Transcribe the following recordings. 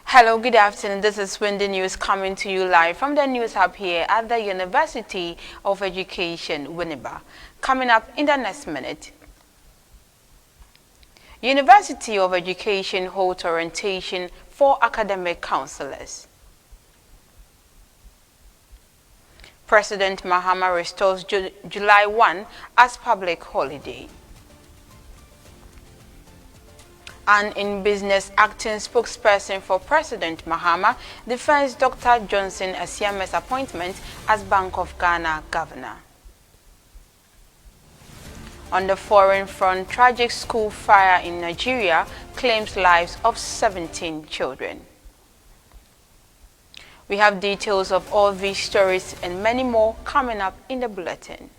Hello, good afternoon. This is Windy News coming to you live from the News Hub here at the University of Education, Winneba. Coming up in the next minute. University of Education holds orientation for academic counselors. President Mahama restores July 1 as public holiday. And in business, acting spokesperson for President Mahama defends Dr. Johnson Asiame's appointment as Bank of Ghana governor. On the foreign front, tragic school fire in Nigeria claims lives of 17 children. We have details of all these stories and many more coming up in the bulletin.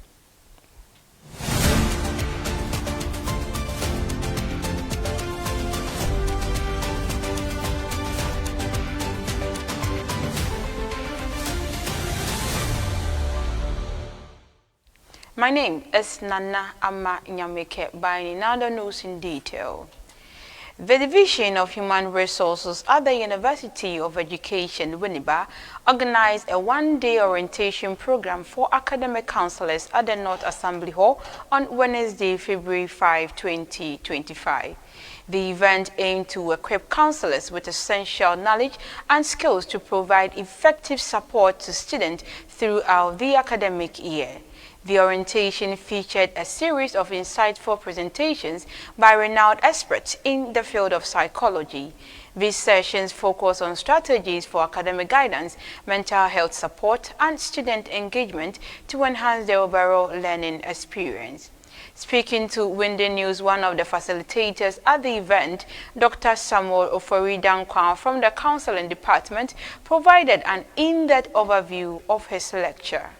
My name is Nana Ama Nyameke Baini. Now the news in detail. The Division of Human Resources at the University of Education, Winneba, organized a one-day orientation program for academic counselors at the North Assembly Hall on Wednesday, February 5, 2025. The event aimed to equip counselors with essential knowledge and skills to provide effective support to students throughout the academic year. The orientation featured a series of insightful presentations by renowned experts in the field of psychology. These sessions focus on strategies for academic guidance, mental health support, and student engagement to enhance their overall learning experience. Speaking to Windy News, one of the facilitators at the event, Dr. Samuel Ofori-Dankwa from the Counseling Department, provided an in-depth overview of his lecture.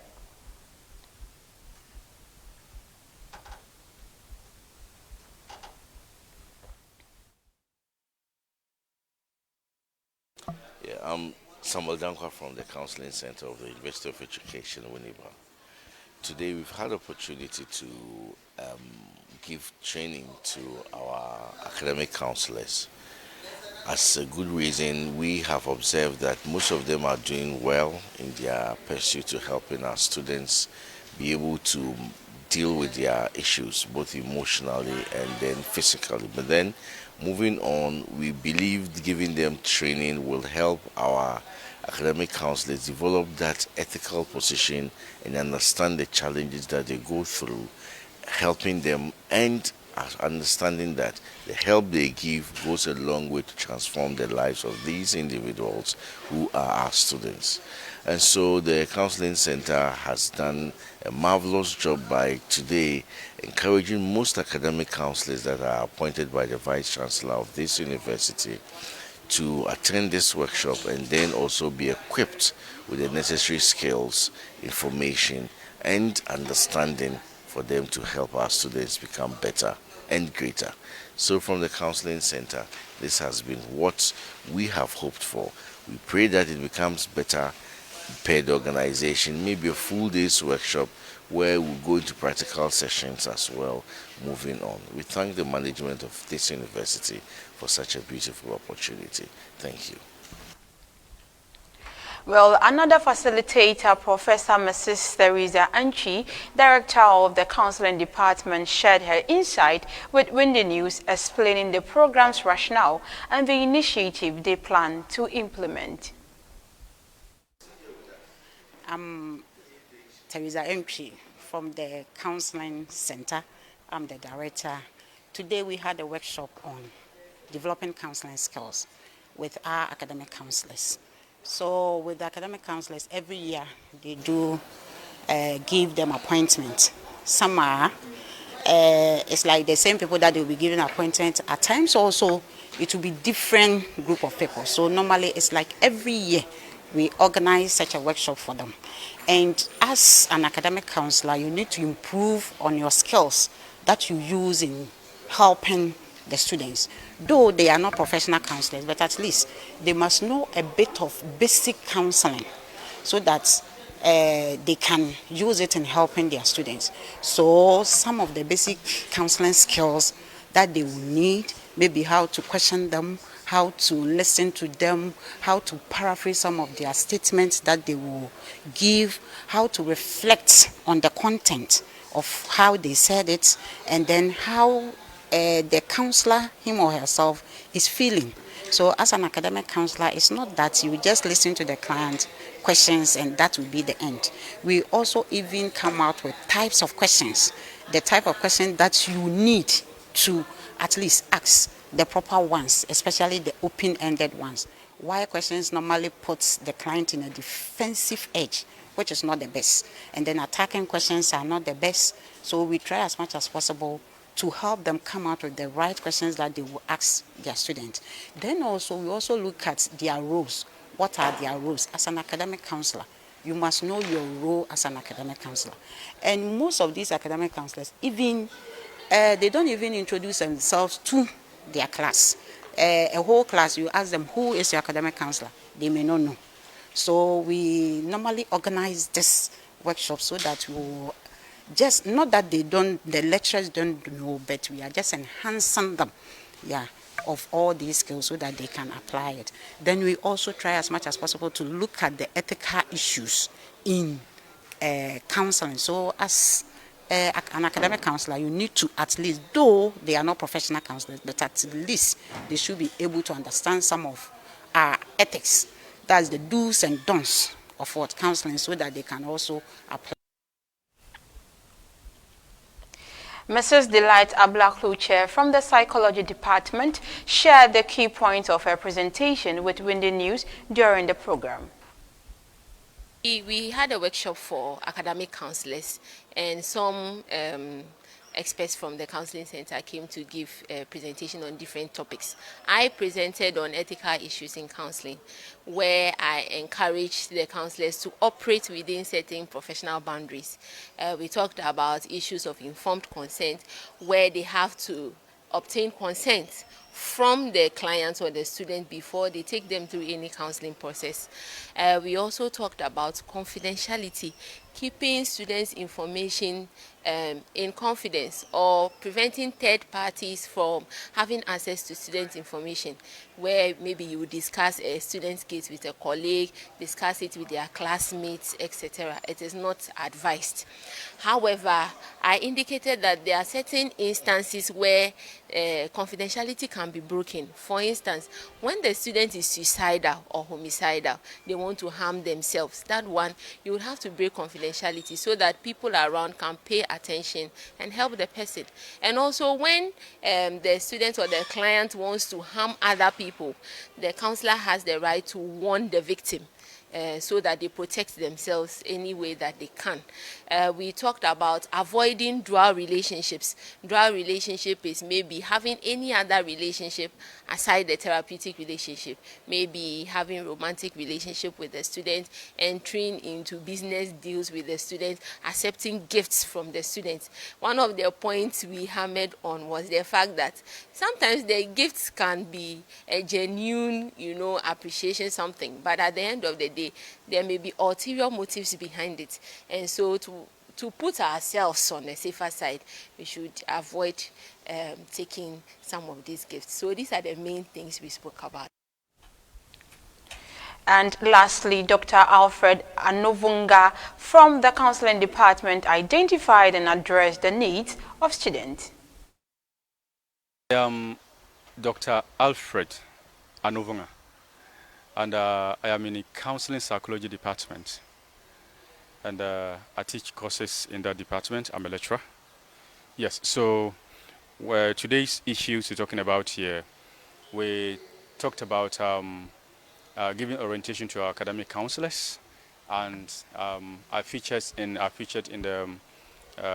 I'm Samuel Dankwa from the Counseling Center of the University of Education, Winneba. Today we've had the opportunity to give training to our academic counselors. As a good reason, we have observed that most of them are doing well in their pursuit to helping our students be able to deal with their issues, both emotionally and then physically. But then, moving on, we believe giving them training will help our academic counselors develop that ethical position and understand the challenges that they go through, helping them and understanding that the help they give goes a long way to transform the lives of these individuals who are our students. And so the Counseling Center has done a marvelous job by today encouraging most academic counselors that are appointed by the Vice Chancellor of this university to attend this workshop and then also be equipped with the necessary skills, information, and understanding for them to help our students become better and greater. So from the Counseling Center, this has been what we have hoped for. We pray that it becomes better per the organization, maybe a full day's workshop where we'll go into practical sessions as well moving on. We thank the management of this university for such a beautiful opportunity. Thank you. Well, another facilitator, Professor Mrs. Theresa Anchi, Director of the Counseling Department, shared her insight with Windy News, explaining the program's rationale and the initiative they plan to implement. I'm Theresa Anchi from the Counseling Center. I'm the director. Today we had a workshop on developing counseling skills with our academic counselors. So with the academic counselors, every year they do give them appointments. Some are, it's like the same people that they will be giving appointments. At times also, it will be different group of people. So normally it's like every year we organize such a workshop for them. And as an academic counselor, you need to improve on your skills that you use in helping the students. Though they are not professional counselors, but at least they must know a bit of basic counseling so that they can use it in helping their students. So some of the basic counseling skills that they will need, maybe how to question them, how to listen to them, how to paraphrase some of their statements that they will give, how to reflect on the content of how they said it, and then how the counselor, him or herself, is feeling. So as an academic counselor, it's not that you just listen to the client questions and that will be the end. We also even come out with types of questions, the type of question that you need to at least ask, the proper ones, especially the open-ended ones. Why questions normally puts the client in a defensive edge, which is not the best. And then attacking questions are not the best. So we try as much as possible to help them come out with the right questions that they will ask their students. Then also, we also look at their roles. What are their roles? As an academic counselor, you must know your role as an academic counselor. And most of these academic counselors, even they don't even introduce themselves to their class. A whole class, you ask them, who is your academic counselor? They may not know. So we normally organize this workshop so that we will just, not that they don't, the lecturers don't know, but we are just enhancing them, yeah, of all these skills so that they can apply it. Then we also try as much as possible to look at the ethical issues in counseling. So as an academic counselor, you need to at least, though they are not professional counselors, but at least they should be able to understand some of our ethics. That's the do's and don'ts of what counseling, so that they can also apply. Mrs. Delight Ablakluche from the Psychology Department shared the key points of her presentation with Windy News during the program. We had a workshop for academic counselors, and some experts from the counseling center came to give a presentation on different topics. I presented on ethical issues in counseling, where I encouraged the counselors to operate within certain professional boundaries. We talked about issues of informed consent, where they have to obtain consent from the client or the student before they take them through any counseling process. We also talked about confidentiality, keeping students' information in confidence, or preventing third parties from having access to students' information, where maybe you would discuss a student's case with a colleague, discuss it with their classmates, etc. It is not advised. However, I indicated that there are certain instances where confidentiality can be broken. For instance, when the student is suicidal or homicidal, they want to harm themselves. That one, you would have to break confidentiality so that people around can pay attention and help the person. And also, when the student or the client wants to harm other people, the counselor has the right to warn the victim, so that they protect themselves any way that they can. We talked about avoiding dual relationships. Dual relationship is maybe having any other relationship aside the therapeutic relationship, maybe having romantic relationship with the student, entering into business deals with the student, accepting gifts from the students. One of the points we hammered on was the fact that sometimes the gifts can be a genuine, appreciation, something, but at the end of the day, there may be ulterior motives behind it. And so to put ourselves on the safer side, we should avoid taking some of these gifts. So these are the main things we spoke about. And lastly, Dr. Alfred Anovunga from the Counseling Department identified and addressed the needs of students. I am Dr. Alfred Anovunga, and I am in the Counseling Psychology Department. And I teach courses in that department. I'm a lecturer. Yes, so today's issues we're talking about here, we talked about giving orientation to our academic counselors, and I featured in the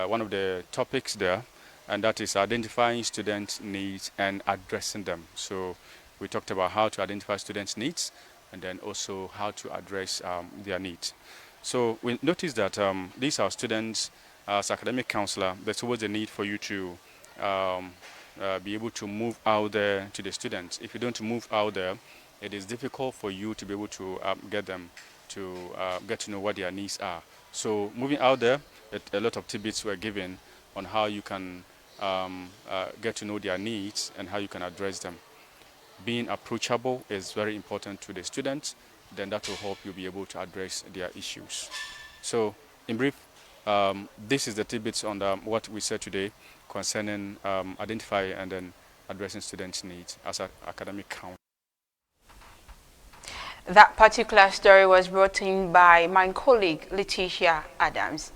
one of the topics there, and that is identifying students' needs and addressing them. So we talked about how to identify students' needs and then also how to address their needs. So we noticed that these are students. As academic counselor, there's always a need for you to be able to move out there to the students. If you don't move out there, it is difficult for you to be able to get them to get to know what their needs are. So moving out there, a lot of tidbits were given on how you can get to know their needs and how you can address them. being approachable is very important to the students. Then that will help you be able to address their issues. So in brief, this is the tidbits on what we said today concerning identifying and then addressing students' needs as an academic council. That particular story was brought in by my colleague Letitia Adams.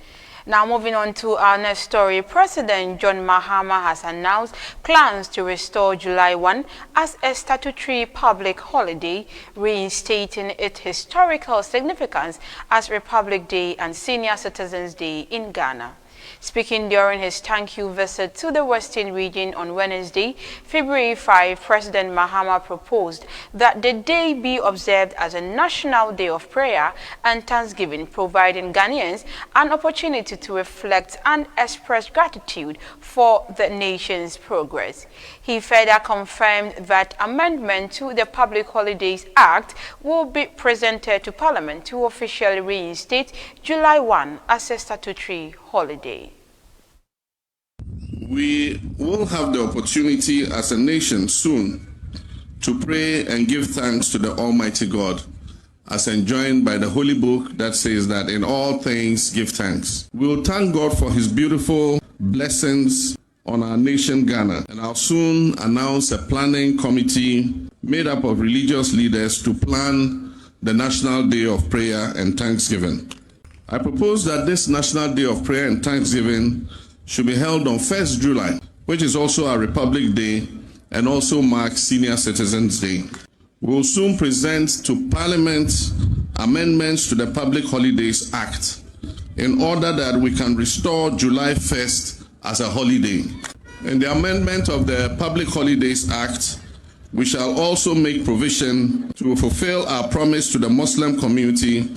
Now moving on to our next story, President John Mahama has announced plans to restore July 1 as a statutory public holiday, reinstating its historical significance as Republic Day and Senior Citizens Day in Ghana. Speaking during his thank you visit to the Western region on Wednesday, February 5, President Mahama proposed that the day be observed as a national day of prayer and thanksgiving, providing Ghanaians an opportunity to reflect and express gratitude for the nation's progress. He further confirmed that amendment to the Public Holidays Act will be presented to Parliament to officially reinstate July 1 as a statutory holiday. We will have the opportunity as a nation soon to pray and give thanks to the Almighty God, as enjoined by the Holy Book that says that in all things give thanks. We will thank God for his beautiful blessings on our nation Ghana, and I'll soon announce a planning committee made up of religious leaders to plan the National Day of Prayer and Thanksgiving. I propose that this National Day of Prayer and Thanksgiving should be held on 1st July, which is also our Republic Day and also marks Senior Citizens Day. We will soon present to Parliament amendments to the Public Holidays Act in order that we can restore July 1st as a holiday. In the amendment of the Public Holidays Act, we shall also make provision to fulfill our promise to the Muslim community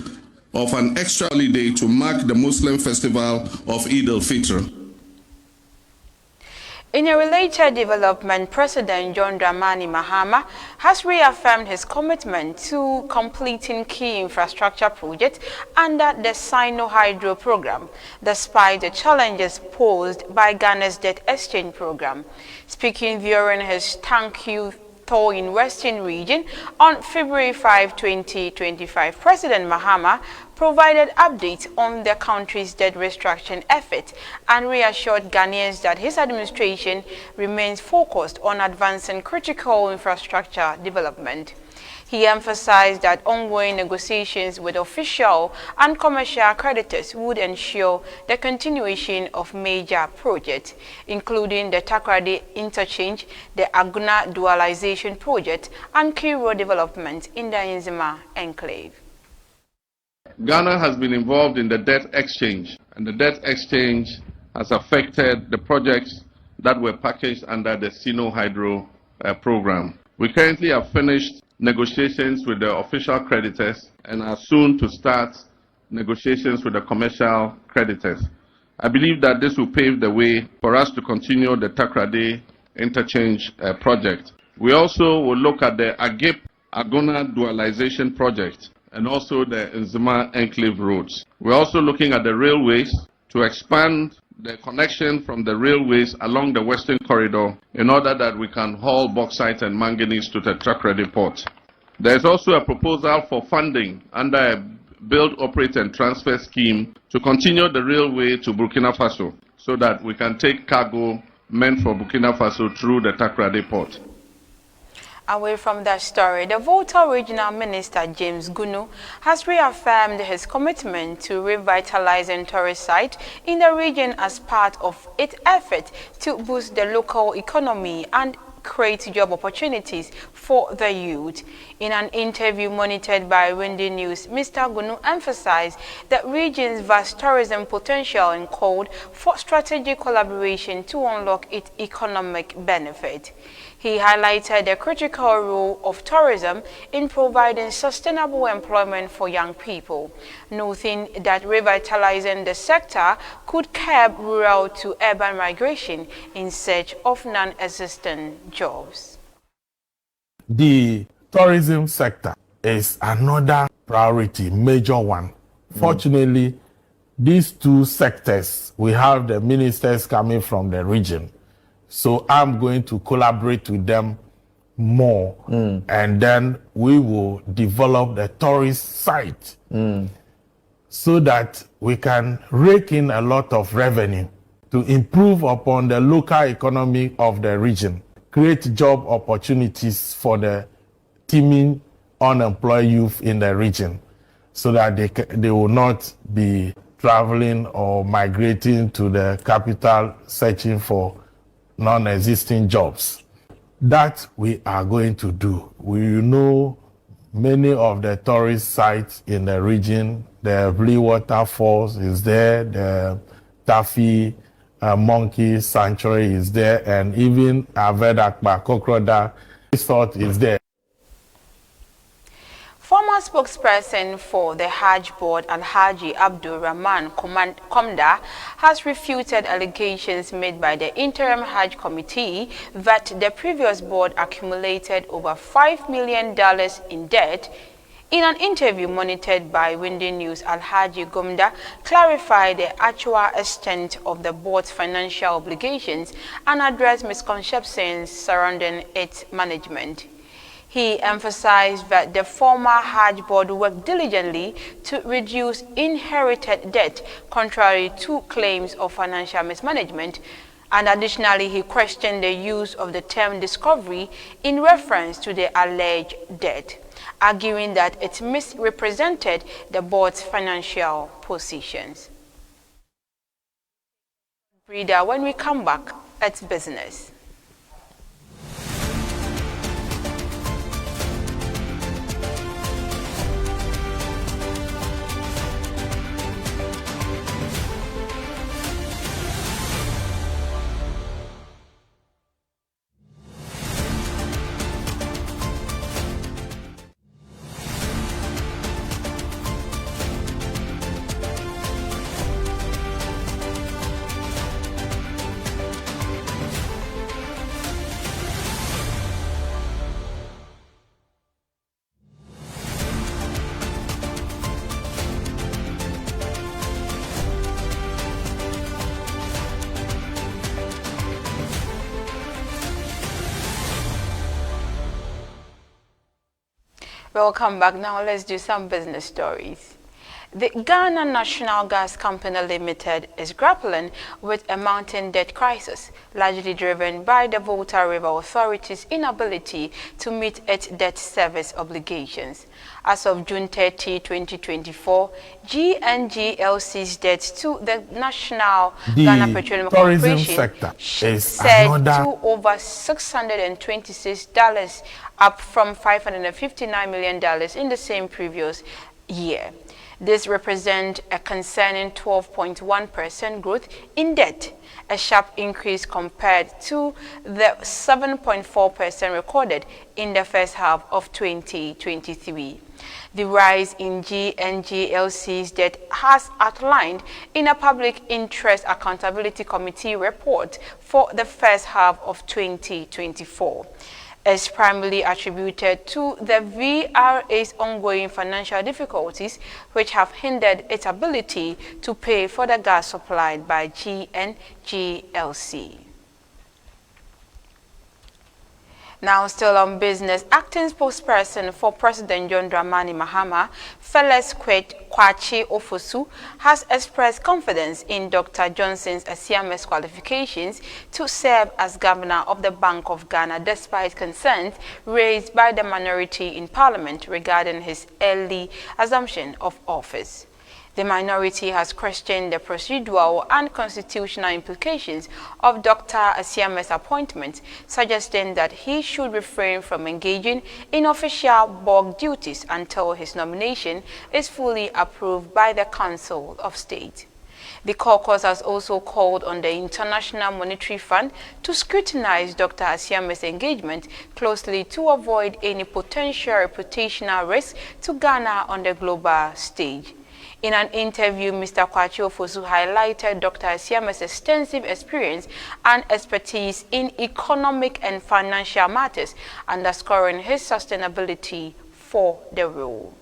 of an extra holiday to mark the Muslim festival of Eid al-Fitr. In a related development, President John Dramani Mahama has reaffirmed his commitment to completing key infrastructure projects under the Sino Hydro program, despite the challenges posed by Ghana's debt exchange program. Speaking during his thank you tour in Western region on February 5, 2025, President Mahama provided updates on the country's debt restructuring effort and reassured Ghanaians that his administration remains focused on advancing critical infrastructure development. He emphasized that ongoing negotiations with official and commercial creditors would ensure the continuation of major projects, including the Takoradi Interchange, the Aguna Dualization Project, and key road development in the Nzema Enclave. Ghana has been involved in the debt exchange, and the debt exchange has affected the projects that were packaged under the Sino Hydro program. We currently have finished negotiations with the official creditors and are soon to start negotiations with the commercial creditors. I believe that this will pave the way for us to continue the Takoradi Interchange project. We also will look at the Aguna Dualization project and also the Nzema Enclave roads. We're also looking at the railways to expand the connection from the railways along the Western Corridor in order that we can haul bauxite and manganese to the Takoradi port. There is also a proposal for funding under a Build, Operate and Transfer scheme to continue the railway to Burkina Faso so that we can take cargo meant for Burkina Faso through the Takoradi port. Away from that story, the Volta Regional Minister James Gunu has reaffirmed his commitment to revitalizing tourist sites in the region as part of its effort to boost the local economy and create job opportunities for the youth. In an interview monitored by Windy News, Mr. Gunu emphasized the region's vast tourism potential and called for strategic collaboration to unlock its economic benefit. He highlighted the critical role of tourism in providing sustainable employment for young people, noting that revitalizing the sector could curb rural to urban migration in search of non-existent jobs. The tourism sector is another priority, major one. Fortunately, these two sectors, we have the ministers coming from the region. So I'm going to collaborate with them more, and then we will develop the tourist site so that we can rake in a lot of revenue to improve upon the local economy of the region, create job opportunities for the teeming unemployed youth in the region, so that they will not be traveling or migrating to the capital searching for non-existing jobs. That we are going to do. We know many of the tourist sites in the region. The Blue Waterfalls is there, the Taffy Monkey Sanctuary is there, and even Avedakba Kokoda Resort is there. Former spokesperson for the Hajj Board, Alhaji Abdul Rahman Komda, has refuted allegations made by the Interim Hajj Committee that the previous board accumulated over $5 million in debt. In an interview monitored by Windy News, Alhaji Gumda clarified the actual extent of the board's financial obligations and addressed misconceptions surrounding its management. He emphasized that the former Hajj Board worked diligently to reduce inherited debt, contrary to claims of financial mismanagement. And additionally, he questioned the use of the term discovery in reference to the alleged debt, arguing that it misrepresented the board's financial positions. Reader, when we come back, it's business. Welcome back. Now let's do some business stories. The Ghana National Gas Company Limited is grappling with a mounting debt crisis, largely driven by the Volta River Authority's inability to meet its debt service obligations. As of June 30, 2024, GNGLC's debt to the National Ghana Petroleum Corporation surged to over $626, up from $559 million in the same previous year. This represents a concerning 12.1% growth in debt, a sharp increase compared to the 7.4% recorded in the first half of 2023. The rise in GNGLC's debt, has outlined in a Public Interest Accountability Committee report for the first half of 2024. Is primarily attributed to the VRA's ongoing financial difficulties, which have hindered its ability to pay for the gas supplied by GNGLC. Now, still on business, acting spokesperson for President John Dramani Mahama, Feles Kwachi Ofosu, has expressed confidence in Dr. Johnson's Asiame's qualifications to serve as governor of the Bank of Ghana, despite concerns raised by the minority in Parliament regarding his early assumption of office. The minority has questioned the procedural and constitutional implications of Dr. Asiame's appointment, suggesting that he should refrain from engaging in official board duties until his nomination is fully approved by the Council of State. The caucus has also called on the International Monetary Fund to scrutinize Dr. Asiame's engagement closely to avoid any potential reputational risk to Ghana on the global stage. In an interview, Mr. Kwachi Ofosu highlighted Dr. Asiame's extensive experience and expertise in economic and financial matters, underscoring his sustainability for the role.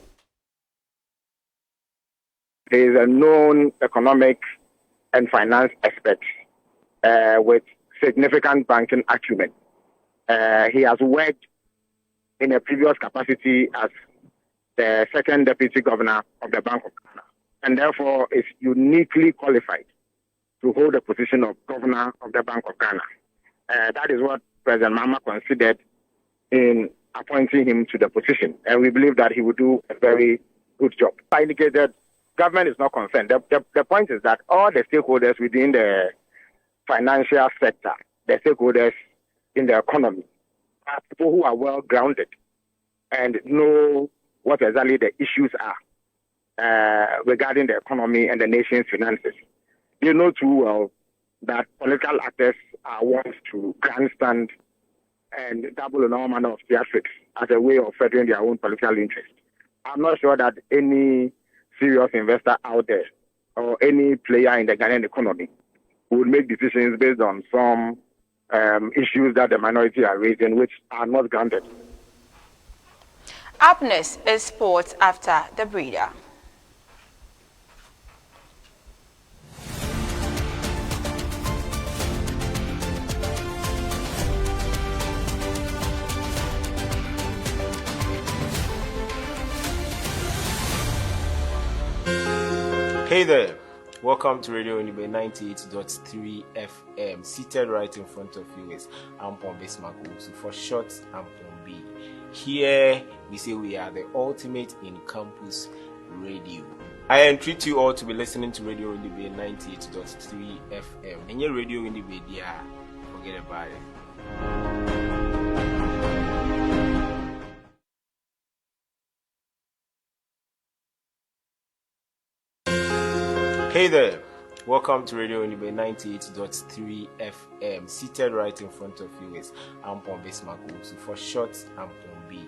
He is a known economic and finance expert with significant banking acumen. He has worked in a previous capacity as the second deputy governor of the Bank of Ghana, and therefore is uniquely qualified to hold the position of governor of the Bank of Ghana. That is what President Mahama considered in appointing him to the position, and we believe that he will do a very good job. I indicated government is not concerned. The point is that all the stakeholders within the financial sector, the stakeholders in the economy, are people who are well grounded and know what exactly the issues are regarding the economy and the nation's finances. They know too well that political actors are wont to grandstand and dabble in all manner of theatrics as a way of furthering their own political interest. I'm not sure that any serious investor out there or any player in the Ghanaian economy would make decisions based on some issues that the minority are raising, which are not grounded. Up next is sports after the breather. Hey there, welcome to Radio Onibe 98.3 FM. Seated right in front of you is Ampon Besmaku, for short Ampon B. Here we say we are the ultimate in campus radio. I entreat you all to be listening to Radio Onibe 98.3 FM. And your Radio Onibe, yeah, forget about it. Hey there, welcome to Radio Onibe 98.3 FM. Seated right in front of you is Ampon Besmaku, for short Ampon B.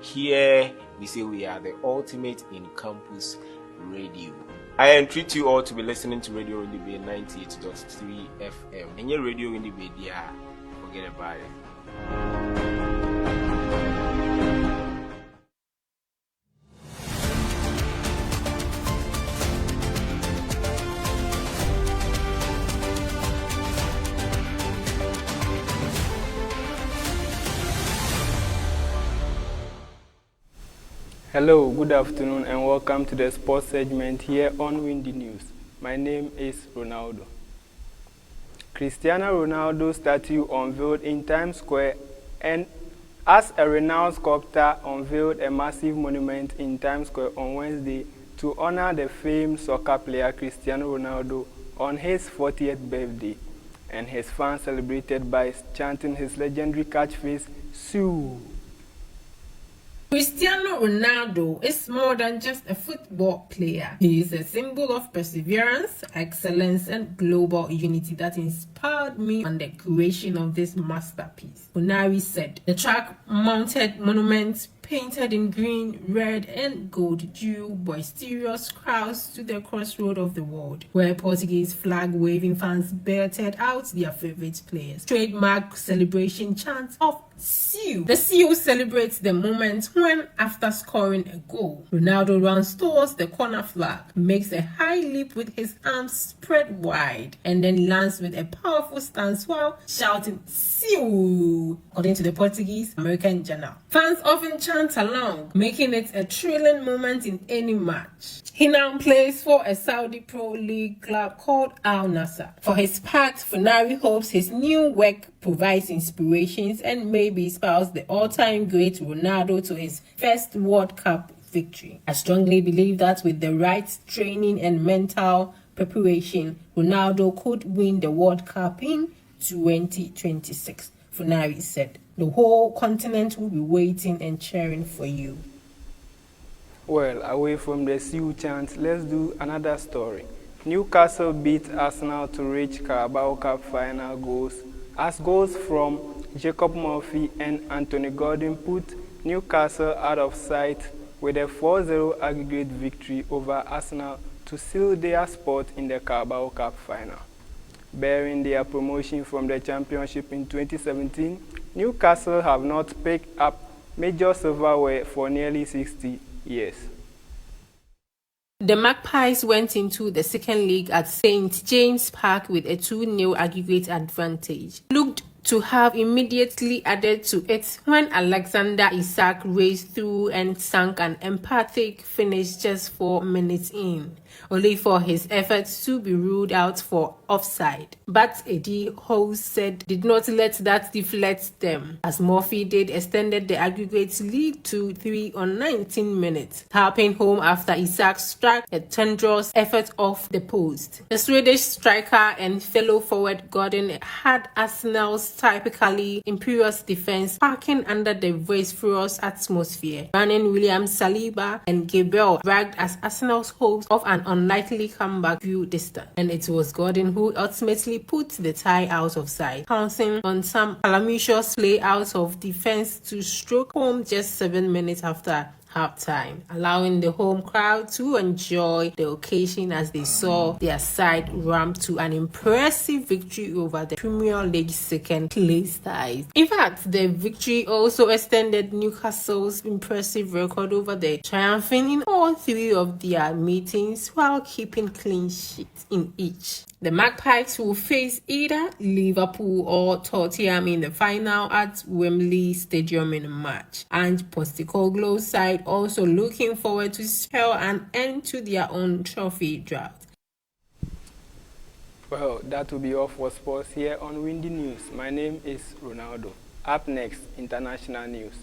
Here we say we are the ultimate in campus radio. I entreat you all to be listening to Radio Onibe 98.3 FM. And your Radio Onibe, yeah, forget about it. Hello, good afternoon, and welcome to the sports segment here on Windy News. My name is Ronaldo. Cristiano Ronaldo statue unveiled in Times Square, and as a renowned sculptor unveiled a massive monument in Times Square on Wednesday to honor the famed soccer player Cristiano Ronaldo on his 40th birthday, and his fans celebrated by chanting his legendary catchphrase, "Sue." Cristiano Ronaldo is more than just a football player. He is a symbol of perseverance, excellence, and global unity that inspired me on the creation of this masterpiece. Funari said, the track-mounted monument painted in green, red, and gold drew boisterous crowds to the crossroad of the world, where Portuguese flag-waving fans belted out their favorite players. Trademark celebration chants of "Seal." The seal celebrates the moment when, after scoring a goal, Ronaldo runs towards the corner flag, makes a high leap with his arms spread wide, and then lands with a powerful stance while shouting "Seal," according to the Portuguese American Journal. Fans often chant along, making it a thrilling moment in any match. He now plays for a Saudi Pro League club called Al Nassr. For his part, Funari hopes his new work provides inspirations and maybe inspires the all-time great Ronaldo to his first World Cup victory. I strongly believe that with the right training and mental preparation, Ronaldo could win the World Cup in 2026, Funari said. The whole continent will be waiting and cheering for you. Well, away from the Sioux chant, let's do another story. Newcastle beat Arsenal to reach Carabao Cup final goals, as goals from Jacob Murphy and Anthony Gordon put Newcastle out of sight with a 4-0 aggregate victory over Arsenal to seal their spot in the Carabao Cup final. Bearing their promotion from the Championship in 2017, Newcastle have not picked up major silverware for nearly 60 years. The Magpies went into the second leg at St. James Park with a 2-0 aggregate advantage. Looked to have immediately added to it when Alexander Isak raced through and sank an emphatic finish just 4 minutes in, only for his efforts to be ruled out for offside. But Eddie Howe said did not let that deflect them, as Murphy did extended the aggregate lead to 3 on 19 minutes, helping home after Isak struck a tendrils effort off the post. The Swedish striker and fellow forward Gordon had Arsenal's typically imperious defense parking under the boisterous atmosphere. Running William Saliba and Gabriel bragged as Arsenal's hopes of an unlikely comeback grew distant, and it was Gordon who ultimately put the tie out of sight, pouncing on some calamitous play out of defense to stroke home just 7 minutes after halftime, allowing the home crowd to enjoy the occasion as they saw their side ramp to an impressive victory over the Premier League's second place side. In fact, the victory also extended Newcastle's impressive record over the triumphing in all 3 of their meetings while keeping clean sheets in each. The Magpies will face either Liverpool or Tottenham in the final at Wembley Stadium in March, and Postecoglou's side also looking forward to spell an end to their own trophy drought. Well, that will be all for sports here on Windy News. My name is Ronaldo. Up next, international news.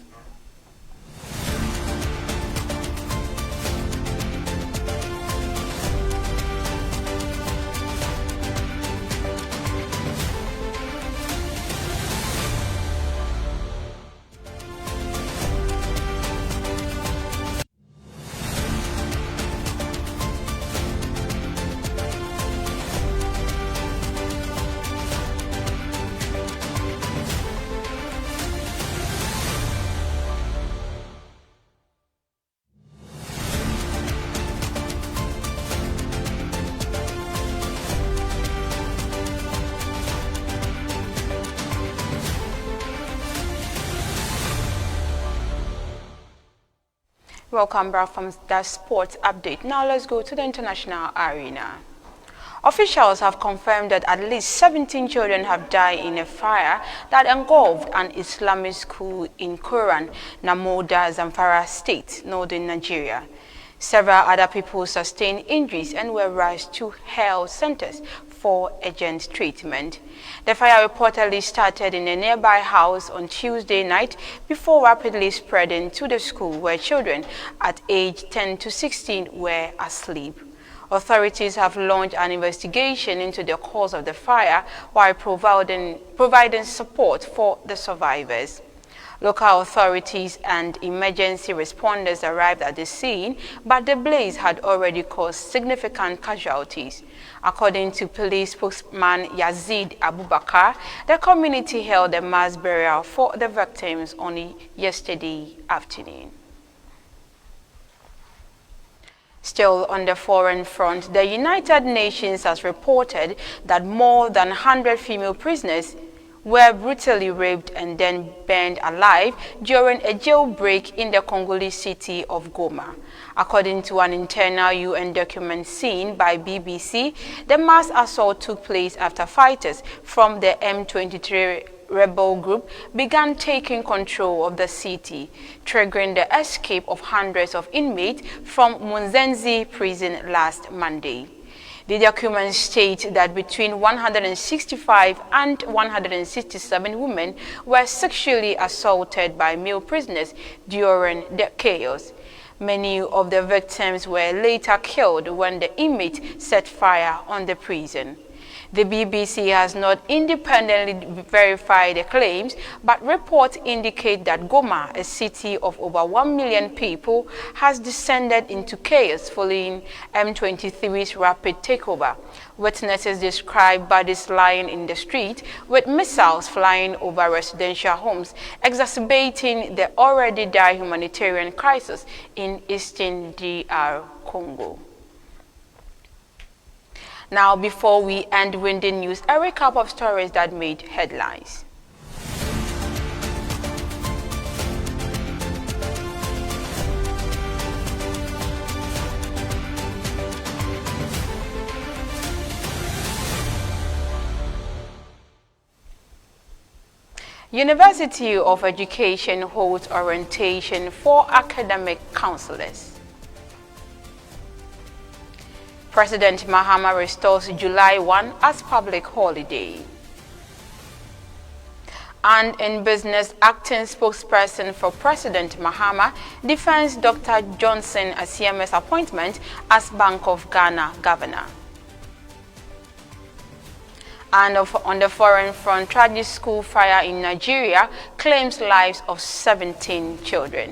Welcome back from that sports update. Now let's go to the international arena. Officials have confirmed that at least 17 children have died in a fire that engulfed an Islamic school in Kuran, Namoda, Zamfara State, northern Nigeria. Several other people sustained injuries and were rushed to health centers for urgent treatment. The fire reportedly started in a nearby house on Tuesday night before rapidly spreading to the school where children at age 10 to 16 were asleep. Authorities have launched an investigation into the cause of the fire while providing support for the survivors. Local authorities and emergency responders arrived at the scene, but the blaze had already caused significant casualties. According to police spokesman Yazid Abubakar, the community held a mass burial for the victims only yesterday afternoon. Still on the foreign front, the United Nations has reported that more than 100 female prisoners were brutally raped and then burned alive during a jailbreak in the Congolese city of Goma. According to an internal UN document seen by BBC, the mass assault took place after fighters from the M23 rebel group began taking control of the city, triggering the escape of hundreds of inmates from Munzenzi prison last Monday. The documents state that between 165 and 167 women were sexually assaulted by male prisoners during the chaos. Many of the victims were later killed when the inmates set fire on the prison. The BBC has not independently verified the claims, but reports indicate that Goma, a city of over 1 million people, has descended into chaos following M23's rapid takeover. Witnesses describe bodies lying in the street with missiles flying over residential homes, exacerbating the already dire humanitarian crisis in eastern DR Congo. Now, before we end Windy News, a recap of stories that made headlines. University of Education holds orientation for academic counselors. President Mahama restores July 1 as public holiday. And in business, acting spokesperson for President Mahama defends Dr. Johnson Asiame's appointment as Bank of Ghana governor. And on the foreign front, tragic school fire in Nigeria claims lives of 17 children.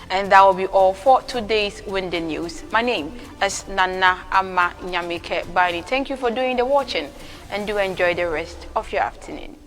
And that will be all for today's Windy News. My name is Nana Ama Nyamike Bani. Thank you for doing the watching and do enjoy the rest of your afternoon.